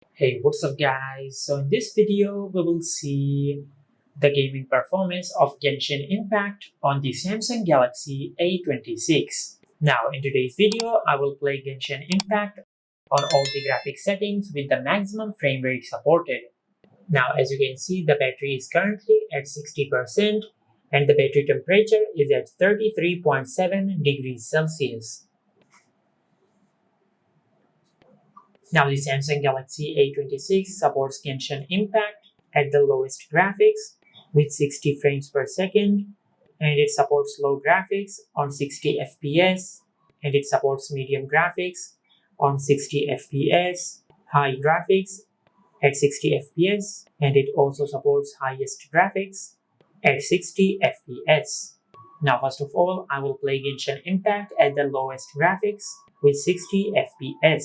Hey, what's up guys? So in this video, we will see the gaming performance of Genshin Impact on the Samsung Galaxy A26. Now in today's video, I will play Genshin Impact on all the graphic settings with the maximum frame rate supported. Now as you can see, the battery is currently at 60% and the battery temperature is at 33.7 degrees Celsius. Now the Samsung Galaxy A26 supports Genshin Impact at the lowest graphics with 60 frames per second, and it supports low graphics on 60 FPS, and it supports medium graphics on 60 FPS, high graphics at 60 FPS, and it also supports highest graphics at 60 FPS. Now first of all, I will play Genshin Impact at the lowest graphics with 60 FPS.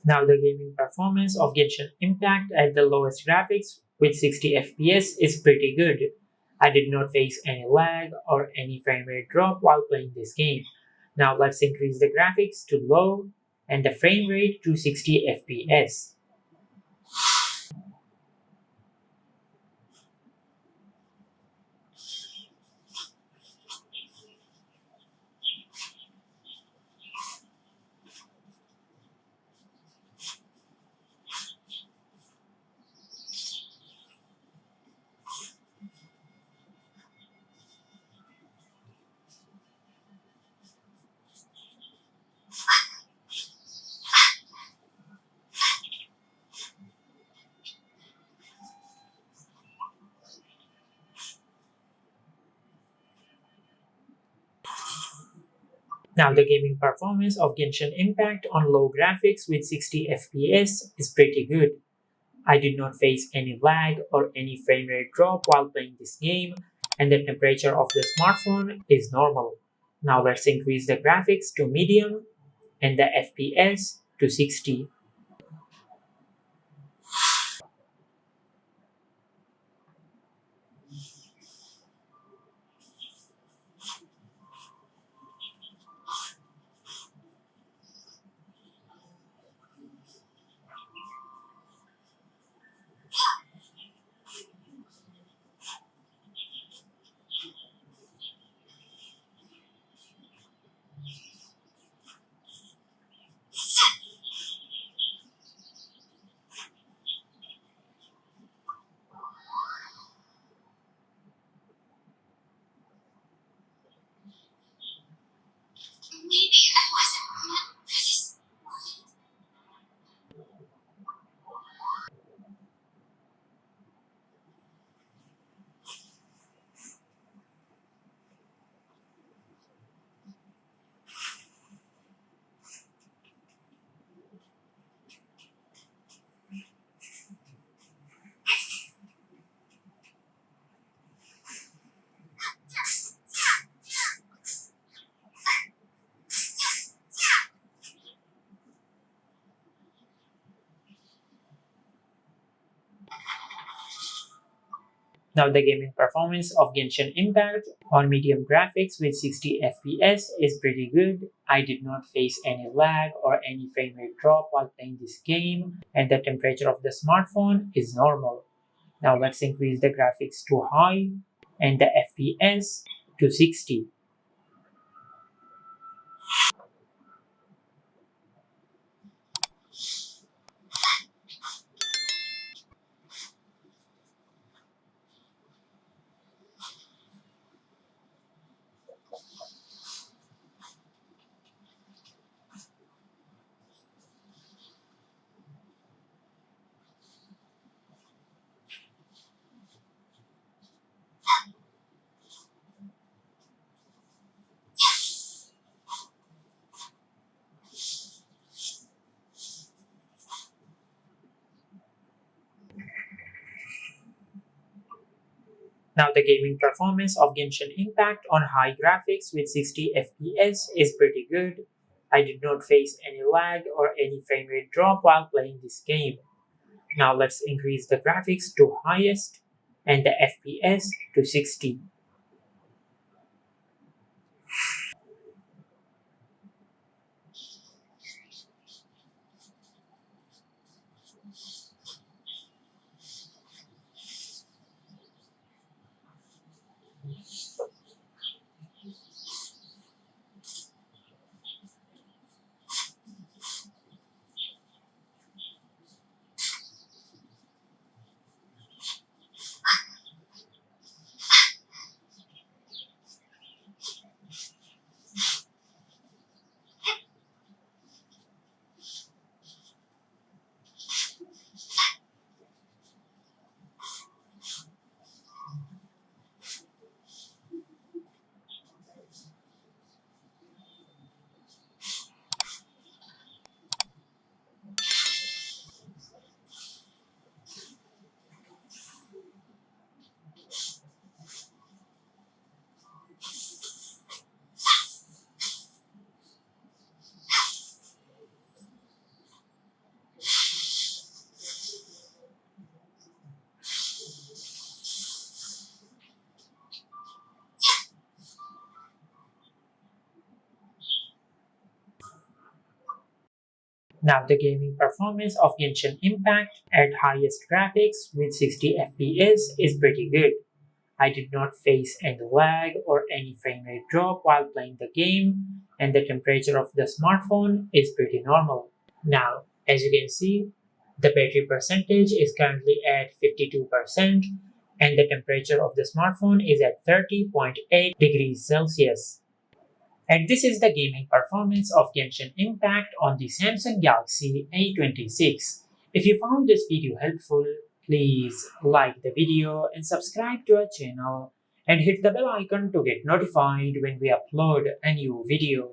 Now the gaming performance of Genshin Impact at the lowest graphics with 60 FPS is pretty good. I did not face any lag or any frame rate drop while playing this game. Now let's increase the graphics to low and the frame rate to 60 FPS. Now the gaming performance of Genshin Impact on low graphics with 60 FPS is pretty good. I did not face any lag or any frame rate drop while playing this game, and the temperature of the smartphone is normal. Now let's increase the graphics to medium and the FPS to 60. Maybe I wasn't meant for this world. Now the gaming performance of Genshin Impact on medium graphics with 60 FPS is pretty good. I did not face any lag or any frame rate drop while playing this game, and the temperature of the smartphone is normal. Now let's increase the graphics to high and the FPS to 60. Now the gaming performance of Genshin Impact on high graphics with 60 FPS is pretty good. I did not face any lag or any frame rate drop while playing this game. Now let's increase the graphics to highest and the FPS to 60. Now the gaming performance of Genshin Impact at highest graphics with 60 FPS is pretty good. I did not face any lag or any frame rate drop while playing the game, and the temperature of the smartphone is pretty normal. Now, as you can see, the battery percentage is currently at 52%, and the temperature of the smartphone is at 30.8 degrees Celsius. And this is the gaming performance of Genshin Impact on the Samsung Galaxy A26. If you found this video helpful, please like the video and subscribe to our channel and hit the bell icon to get notified when we upload a new video.